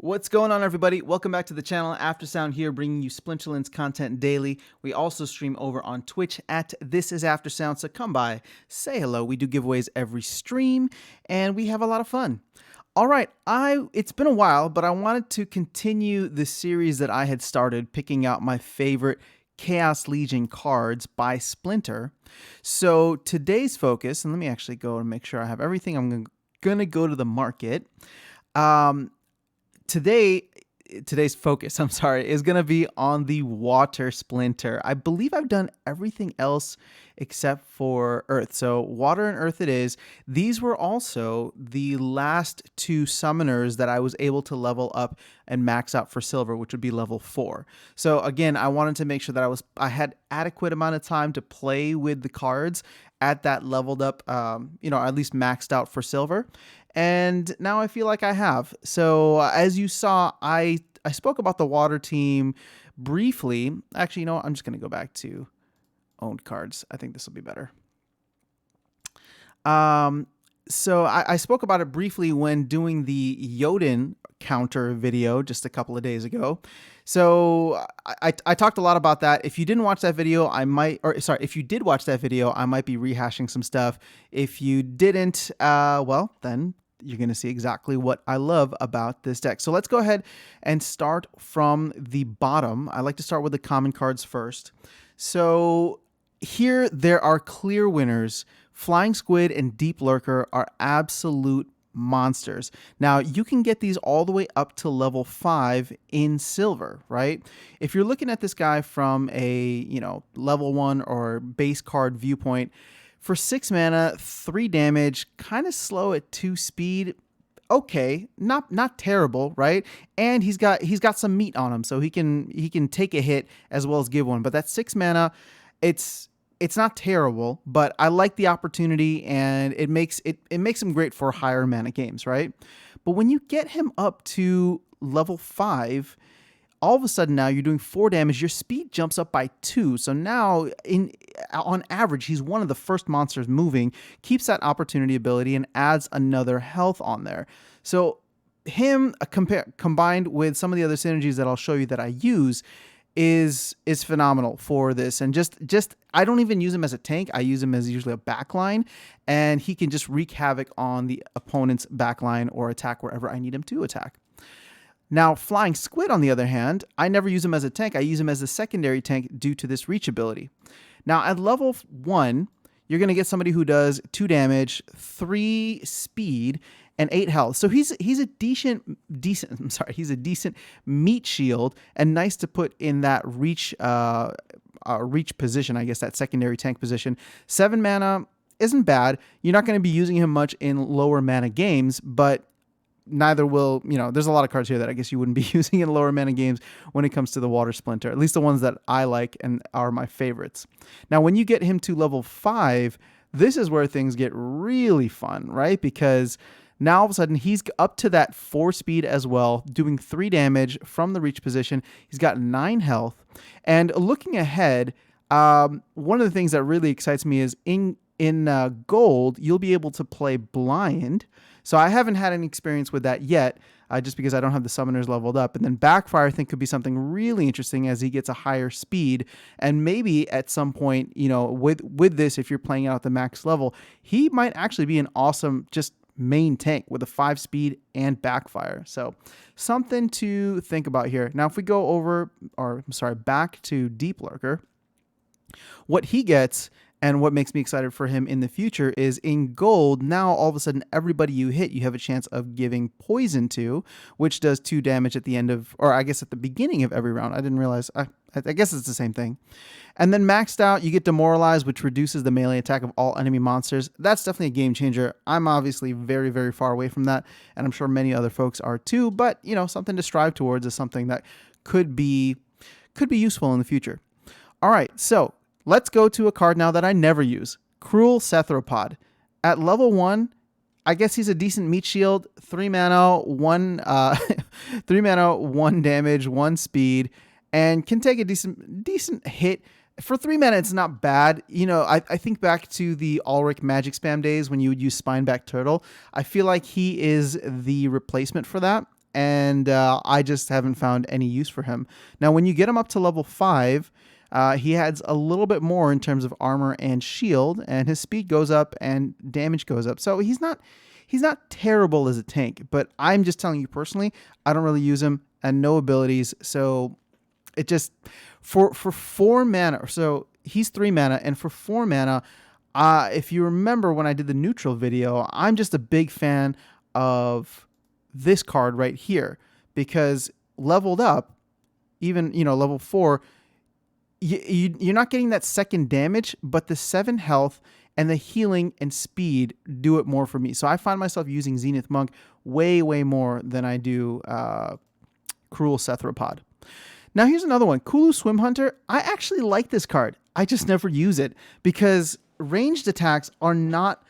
What's going on, everybody? Welcome back to the channel. Aftersound here, bringing you Splinterland's content daily. We also stream over on Twitch at This Is Aftersound, so come by, say hello. We do giveaways every stream, and we have a lot of fun. All right, it's been a while, but I wanted to continue the series that I had started, picking out my favorite Chaos Legion cards by Splinter. So today's focus, and let me actually go and make sure I have everything. I'm going to go to the market. Today's focus, is going to be on the water Splinter. I believe I've done everything else except for Earth. So water and Earth it is. These were also the last two summoners that I was able to level up and max out for silver, which would be level 4. So again, I wanted to make sure that I had adequate amount of time to play with the cards at that leveled up, at least maxed out for silver. And now I feel like I have. So as you saw, I spoke about the water team briefly. Actually, you know what? I'm just going to go back to owned cards. I think this will be better. So I spoke about it briefly when doing the Jotun counter video just a couple of days ago. So I talked a lot about that. If you didn't watch that video, if you did watch that video, I might be rehashing some stuff. If you didn't, well, then you're going to see exactly what I love about this deck. So let's go ahead and start from the bottom. I like to start with the common cards first. So here there are clear winners. Flying Squid and Deep Lurker are absolute monsters. Now you can get these all the way up to level 5 in silver, right? If you're looking at this guy from a, level 1 or base card viewpoint, for 6 mana, 3 damage, kind of slow at 2 speed. Okay, not terrible, right? And he's got some meat on him, so he can take a hit as well as give one. But that 6 mana, it's not terrible, but I like the opportunity, and it makes him great for higher mana games, right? But when you get him up to level 5, all of a sudden now you're doing 4 damage. Your speed jumps up by 2. So now, on average, he's one of the first monsters moving, keeps that opportunity ability, and adds another health on there. So him combined with some of the other synergies that I'll show you that I use is phenomenal for this. And just I don't even use him as a tank. I use him as usually a backline, and he can just wreak havoc on the opponent's backline or attack wherever I need him to attack. Now, Flying Squid, on the other hand, I never use him as a tank. I use him as a secondary tank due to this reach ability. Now, at level 1, you're going to get somebody who does 2 damage, 3 speed, and 8 health. So he's a decent meat shield, and nice to put in that reach position, I guess, that secondary tank position. 7 mana isn't bad. You're not going to be using him much in lower mana games, but neither will, there's a lot of cards here that I guess you wouldn't be using in lower mana games when it comes to the water Splinter, at least the ones that I like and are my favorites. Now, when you get him to level 5, this is where things get really fun, right? Because now all of a sudden he's up to that 4 speed as well, doing 3 damage from the reach position. He's got 9 health. And looking ahead, one of the things that really excites me is in gold, you'll be able to play blind. So I haven't had any experience with that yet, just because I don't have the summoners leveled up. And then Backfire, I think, could be something really interesting as he gets a higher speed. And maybe at some point, with this, if you're playing out at the max level, he might actually be an awesome just main tank with a 5 speed and Backfire. So something to think about here. Now, if we go back to Deep Lurker, what he gets and what makes me excited for him in the future is in gold, now all of a sudden everybody you hit, you have a chance of giving poison to, which does 2 damage at the end of, or I guess at the beginning of every round. I didn't realize, I guess it's the same thing. And then maxed out, you get Demoralized, which reduces the melee attack of all enemy monsters. That's definitely a game changer. I'm obviously very, very far away from that, and I'm sure many other folks are too, but something to strive towards is something that could be useful in the future. All right, so let's go to a card now that I never use. Cruel Cephalopod. At level 1, I guess he's a decent meat shield. 3 mana, 1 damage, 1 speed, and can take a decent hit. For 3 mana, it's not bad. I think back to the Ulrich Magic Spam days when you would use Spineback Turtle. I feel like he is the replacement for that. and I just haven't found any use for him. Now, when you get him up to level 5, he adds a little bit more in terms of armor and shield, and his speed goes up and damage goes up. So he's not terrible as a tank, but I'm just telling you personally, I don't really use him and no abilities. So it just, for 4 mana, so he's 3 mana, and for 4 mana, if you remember when I did the neutral video, I'm just a big fan of this card right here, because leveled up, even, level 4, you're not getting that second damage, but the 7 health and the healing and speed do it more for me. So I find myself using Zenith Monk way, way more than I do Cruel Cephalopod. Now here's another one, Klu Swim Hunter. I actually like this card. I just never use it because ranged attacks are not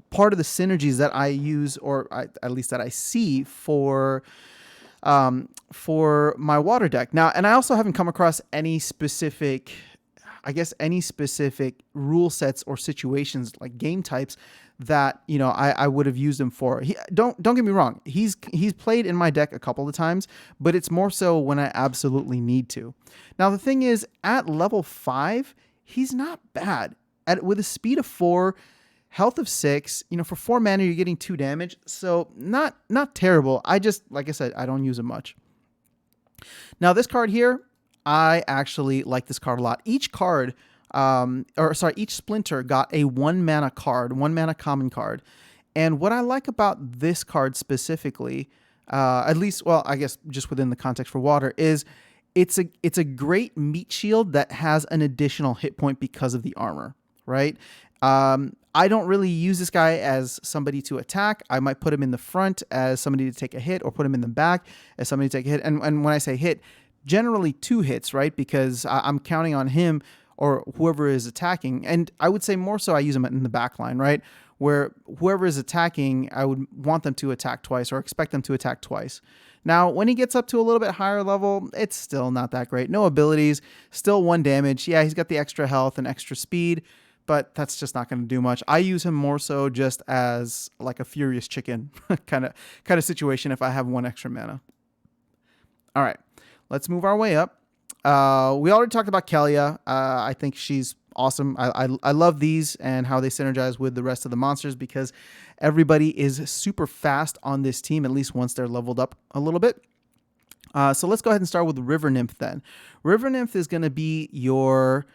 part of the synergies that I use, or at least that I see for my water deck. Now, and I also haven't come across any specific rule sets or situations, like game types, that I would have used him for. Don't get me wrong, he's played in my deck a couple of times, but it's more so when I absolutely need to. Now the thing is, at level 5, he's not bad. With a speed of 4, health of 6, for 4 mana you're getting 2 damage, so not terrible. I just, like I said, I don't use him much. Now this card here, I actually like this card a lot. Each card, each Splinter got a 1 mana card, 1 mana common card. And what I like about this card specifically, at least, well, I guess just within the context for water, is it's a great meat shield that has an additional hit point because of the armor, right? I don't really use this guy as somebody to attack. I might put him in the front as somebody to take a hit, or put him in the back as somebody to take a hit. And when I say hit, generally 2 hits, right? Because I'm counting on him or whoever is attacking. And I would say more so I use him in the back line, right? Where whoever is attacking, I would want them to attack twice or expect them to attack twice. Now, when he gets up to a little bit higher level, it's still not that great. No abilities, still 1 damage. Yeah, he's got the extra health and extra speed, but that's just not going to do much. I use him more so just as like a furious chicken kind of situation if I have 1 extra mana. All right. Let's move our way up. We already talked about Kelia. I think she's awesome. I love these and how they synergize with the rest of the monsters, because everybody is super fast on this team, at least once they're leveled up a little bit. So let's go ahead and start with River Nymph then. River Nymph is going to be your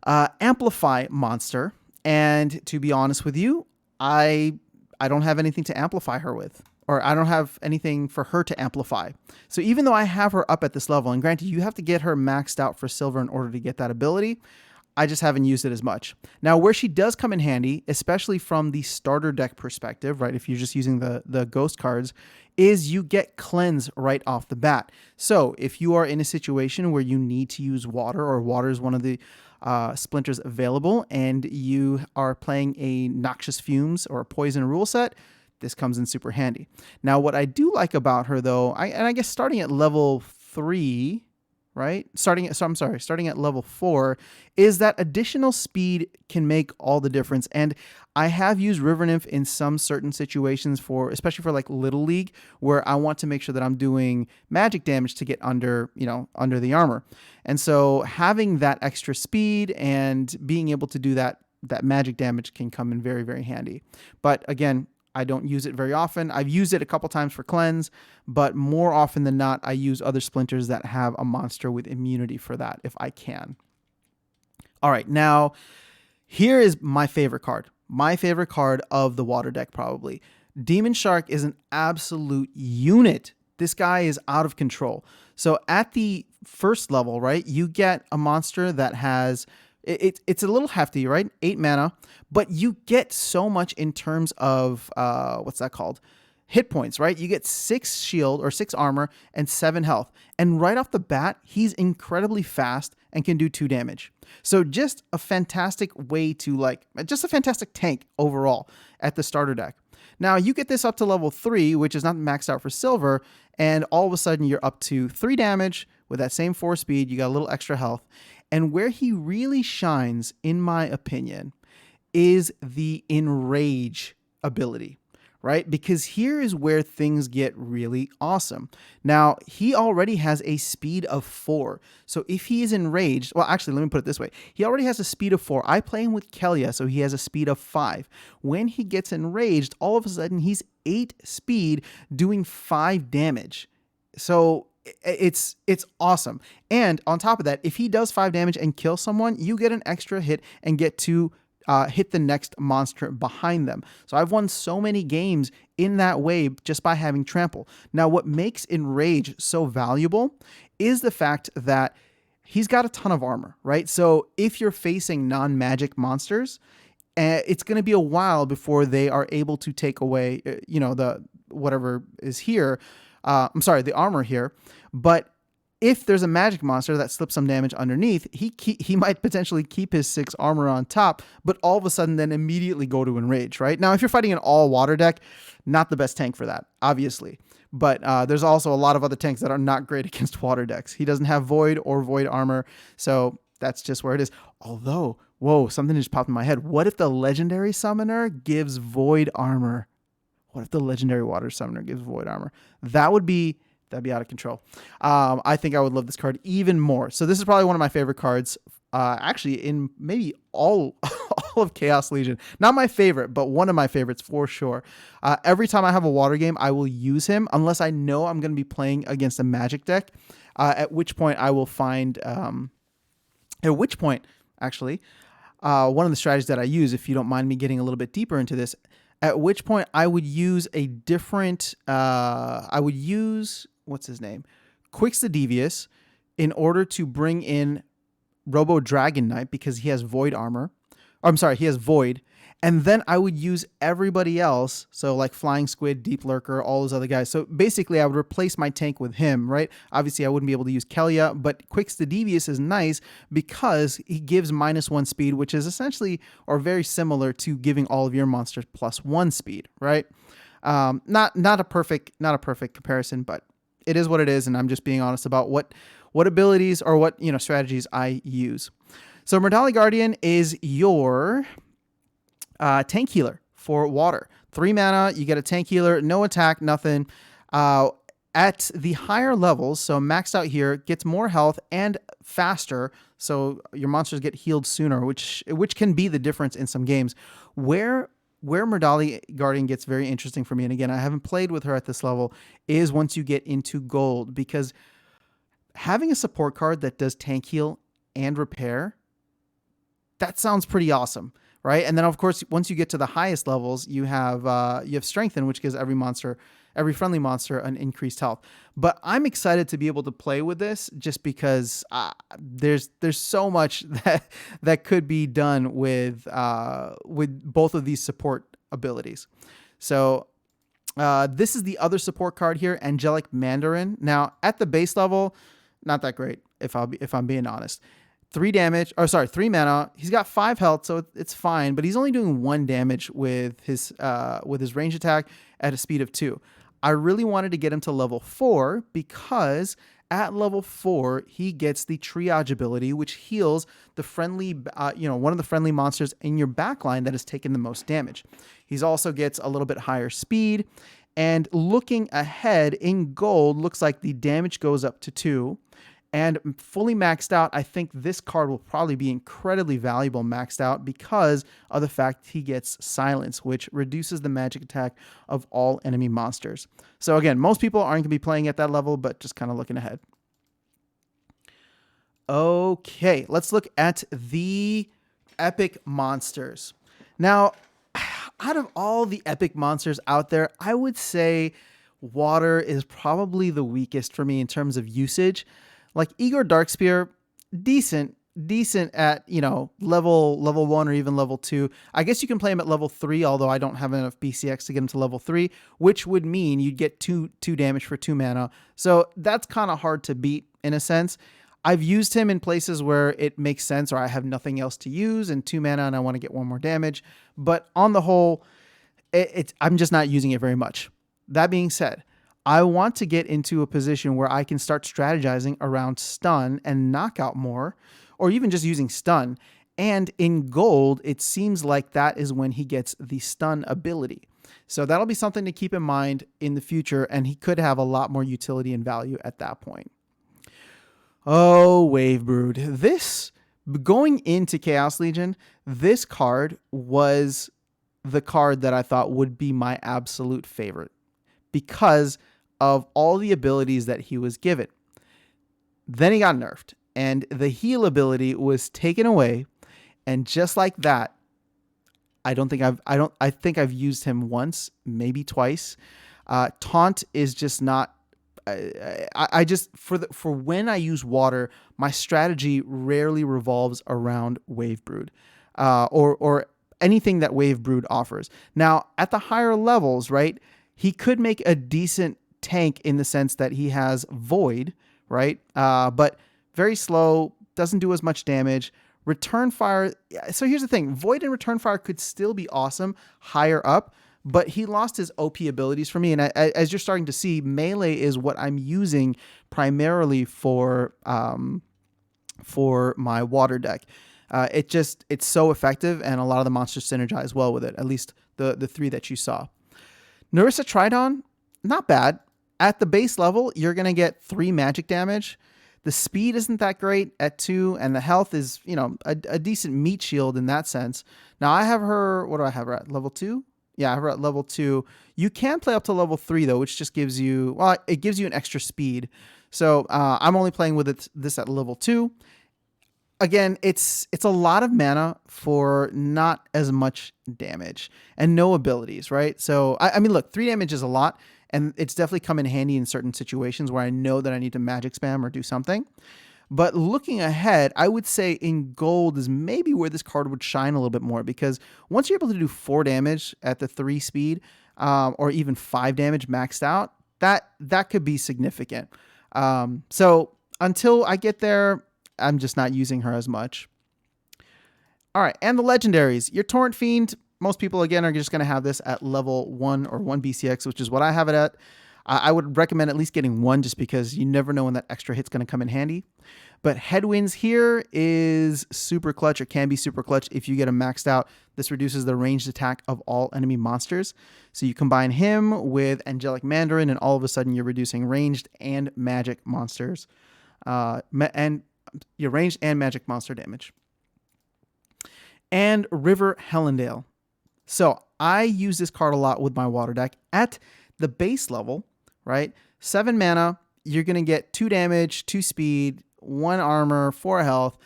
Amplify monster. And to be honest with you, I don't have anything to amplify her with. Or I don't have anything for her to amplify. So even though I have her up at this level, and granted, you have to get her maxed out for silver in order to get that ability, I just haven't used it as much. Now, where she does come in handy, especially from the starter deck perspective, right, if you're just using the ghost cards, is you get cleanse right off the bat. So if you are in a situation where you need to use water, or water is one of the splinters available, and you are playing a Noxious Fumes or a Poison rule set, this comes in super handy. Now, what I do like about her, though, I guess starting at level 3, right? Starting at level 4, is that additional speed can make all the difference. And I have used River Nymph in some certain situations, especially for like Little League, where I want to make sure that I'm doing magic damage to get under the armor. And so having that extra speed and being able to do that magic damage can come in very, very handy. But again, I don't use it very often. I've used it a couple times for cleanse, but more often than not, I use other splinters that have a monster with immunity for that if I can. All right, now here is my favorite card. My favorite card of the water deck, probably. Demon Shark is an absolute unit. This guy is out of control. So at the first level, right, you get a monster that has... It's a little hefty, right? 8 mana, but you get so much in terms of, what's that called? Hit points, right? You get 6 shield or 6 armor and 7 health. And right off the bat, he's incredibly fast and can do 2 damage. So just a fantastic way to just a fantastic tank overall at the starter deck. Now you get this up to level 3, which is not maxed out for silver. And all of a sudden you're up to 3 damage with that same 4 speed. You got a little extra health. And where he really shines, in my opinion, is the Enrage ability, right? Because here is where things get really awesome. Now, he already has a speed of 4. So if he is enraged, well, actually, let me put it this way. He already has a speed of 4. I play him with Kelia, so he has a speed of 5. When he gets enraged, all of a sudden, he's 8 speed doing 5 damage. So it's awesome. And on top of that, if he does 5 damage and kills someone, you get an extra hit and get to hit the next monster behind them. So I've won so many games in that way just by having trample. Now, what makes Enrage so valuable is the fact that he's got a ton of armor, right? So if you're facing non-magic monsters, it's going to be a while before they are able to take away, the whatever is here. The armor here. But if there's a magic monster that slips some damage underneath, he might potentially keep his 6 armor on top, but all of a sudden then immediately go to Enrage, right? Now, if you're fighting an all water deck, not the best tank for that, obviously. But there's also a lot of other tanks that are not great against water decks. He doesn't have Void or Void armor, so that's just where it is. Although, whoa, something just popped in my head. What if the legendary summoner gives Void armor? What if the legendary water summoner gives Void armor? That'd be out of control. I think I would love this card even more. So this is probably one of my favorite cards, actually in maybe all of Chaos Legion. Not my favorite, but one of my favorites for sure. Every time I have a water game, I will use him unless I know I'm going to be playing against a magic deck, at which point I will find... one of the strategies that I use, if you don't mind me getting a little bit deeper into this, at which point I would use a different... what's his name? Quix the Devious, in order to bring in Robo Dragonknight because he has Void armor. He has Void. And then I would use everybody else. So like Flying Squid, Deep Lurker, all those other guys. So basically I would replace my tank with him, right? Obviously I wouldn't be able to use Kelia, but Quix the Devious is nice because he gives -1 speed, which is essentially or very similar to giving all of your monsters +1 speed, right? Not a perfect comparison, but it is what it is, and I'm just being honest about what abilities or what strategies I use. So Murtali Guardian is your tank healer for water. 3 mana, you get a tank healer, no attack, nothing. At the higher levels, so maxed out here, gets more health and faster, so your monsters get healed sooner, which can be the difference in some games. Where Murtali Guardian gets very interesting for me, and again, I haven't played with her at this level, is once you get into gold, because having a support card that does tank heal and repair, that sounds pretty awesome, right? And then, of course, once you get to the highest levels, you have Strengthen, which gives every friendly monster an increased health. But I'm excited to be able to play with this just because there's so much that could be done with both of these support abilities. So this is the other support card here, Angelic Mandarin. Now at the base level, not that great if I'm being honest. 3 mana. He's got 5 health, so it's fine, but he's only doing 1 damage with his range attack at a speed of 2. I really wanted to get him to level 4 because at level 4 he gets the triage ability, which heals the friendly, one of the friendly monsters in your backline that has taken the most damage. He also gets a little bit higher speed, and looking ahead in gold, looks like the damage goes up to 2. And fully maxed out, I think this card will probably be incredibly valuable maxed out because of the fact he gets Silence, which reduces the magic attack of all enemy monsters. So again, most people aren't going to be playing at that level, but just kind of looking ahead. Okay, let's look at the epic monsters. Now, out of all the epic monsters out there, I would say water is probably the weakest for me in terms of usage. Like Igor Darkspear, decent at, level 1 or even level 2. I guess you can play him at level 3, although I don't have enough BCX to get him to level 3, which would mean you'd get 2 damage for 2 mana. So that's kind of hard to beat in a sense. I've used him in places where it makes sense, or I have nothing else to use and 2 mana and I want to get 1 more damage. But on the whole, I'm just not using it very much. That being said, I want to get into a position where I can start strategizing around stun and knockout more, or even just using stun. And in gold, it seems like that is when he gets the stun ability. So that'll be something to keep in mind in the future, and he could have a lot more utility and value at that point. Oh, Wave Brood. This, going into Chaos Legion, this card was the card that I thought would be my absolute favorite because of all the abilities that he was given. Then he got nerfed, and the heal ability was taken away, and just like that, I think I've used him once, maybe twice. Taunt is just not. I just for when I use water, my strategy rarely revolves around Wave Brood, or anything that Wave Brood offers. Now at the higher levels, right, he could make a decent tank in the sense that he has Void, right, but very slow, doesn't do as much damage. Return Fire. So here's the thing. Void and Return Fire could still be awesome higher up, but he lost his OP abilities for me. And as you're starting to see, melee is what I'm using primarily for my water deck. It's so effective, and a lot of the monsters synergize well with it, at least the three that you saw. Narissa Tridon, not bad. At the base level, you're going to get 3 magic damage. The speed isn't that great at 2, and the health is, a decent meat shield in that sense. Now I have her, what do I have her at? Level 2? Yeah, I have her at level 2. You can play up to level 3 though, which just gives you, it gives you an extra speed. So I'm only playing with this at level 2. Again, it's a lot of mana for not as much damage and no abilities, right? So I mean, look, 3 damage is a lot. And it's definitely come in handy in certain situations where I know that I need to magic spam or do something. But looking ahead, I would say in gold is maybe where this card would shine a little bit more, because once you're able to do 4 damage at the 3 speed, or even 5 damage maxed out, that could be significant. So until I get there, I'm just not using her as much. All right, and the legendaries. Your Torrent Fiend, most people, again, are just going to have this at level 1 or 1 BCX, which is what I have it at. I would recommend at least getting 1 just because you never know when that extra hit's going to come in handy. But Headwinds here is super clutch, or can be super clutch if you get him maxed out. This reduces the ranged attack of all enemy monsters. So you combine him with Angelic Mandarin, and all of a sudden you're reducing ranged and magic monsters. And your ranged and magic monster damage. And River Hellendale. So I use this card a lot with my water deck at the base level, right? 7 mana, you're going to get 2 damage, 2 speed, 1 armor, 4 health.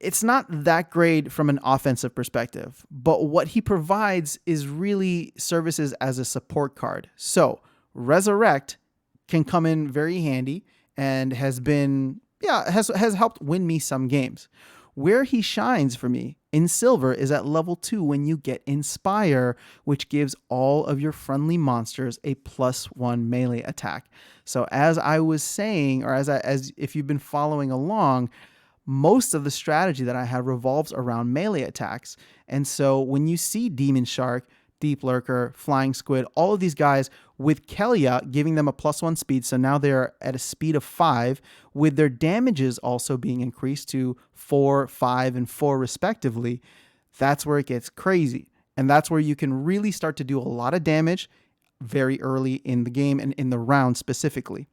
It's not that great from an offensive perspective, but what he provides is really services as a support card. So Resurrect can come in very handy and has helped win me some games. Where he shines for me in silver is at level 2 when you get Inspire, which gives all of your friendly monsters a +1 melee attack. So as I was saying, or as if you've been following along, most of the strategy that I have revolves around melee attacks. And so when you see Demon Shark, Deep Lurker, Flying Squid, all of these guys with Kelia giving them a +1 speed, so now they're at a speed of 5, with their damages also being increased to 4, 5, and 4 respectively, that's where it gets crazy. And that's where you can really start to do a lot of damage very early in the game and in the round specifically.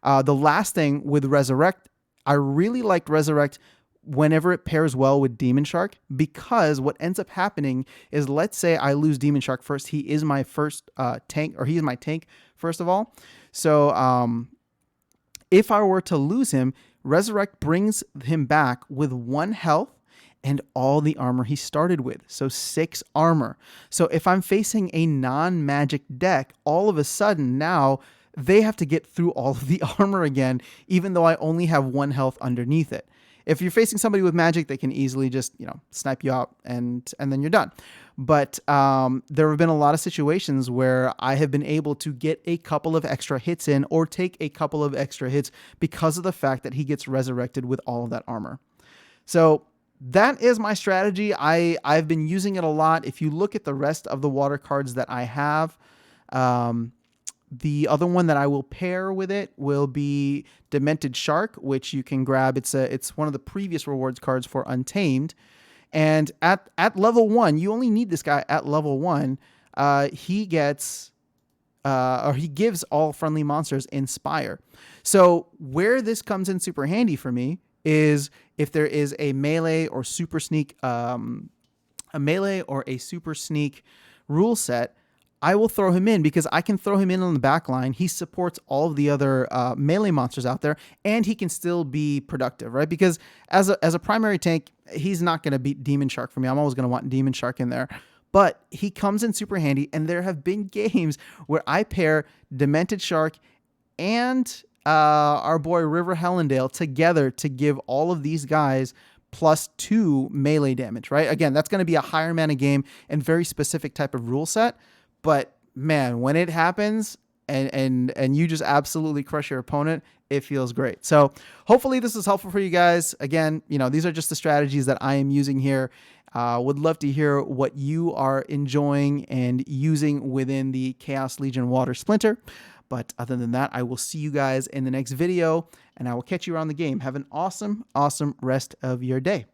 The last thing with Resurrect, I really liked Resurrect whenever it pairs well with Demon Shark, because what ends up happening is, let's say I lose Demon Shark first. He is my first tank, or he is my tank first of all. So if I were to lose him, Resurrect brings him back with 1 health and all the armor he started with. So 6 armor. So if I'm facing a non-magic deck, all of a sudden now they have to get through all of the armor again, even though I only have 1 health underneath it. If you're facing somebody with magic, they can easily just, snipe you out and then you're done. But there have been a lot of situations where I have been able to get a couple of extra hits in, or take a couple of extra hits because of the fact that he gets resurrected with all of that armor. So that is my strategy. I've been using it a lot. If you look at the rest of the water cards that I have, the other one that I will pair with it will be Demented Shark, which you can grab. It's one of the previous rewards cards for Untamed. And at level 1, you only need this guy at level 1. he gets or he gives all friendly monsters Inspire. So where this comes in super handy for me is if there is a melee or super sneak, rule set, I will throw him in because I can throw him in on the back line. He supports all of the other melee monsters out there, and he can still be productive, right? Because as a primary tank, he's not going to beat Demon Shark for me. I'm always going to want Demon Shark in there. But he comes in super handy, and there have been games where I pair Demented Shark and our boy River Hellendale together to give all of these guys +2 melee damage, right? Again, that's going to be a higher mana game and very specific type of rule set. But man, when it happens and you just absolutely crush your opponent, it feels great. So hopefully this is helpful for you guys. Again, these are just the strategies that I am using here. Would love to hear what you are enjoying and using within the Chaos Legion Water Splinter. But other than that, I will see you guys in the next video, and I will catch you around the game. Have an awesome, awesome rest of your day.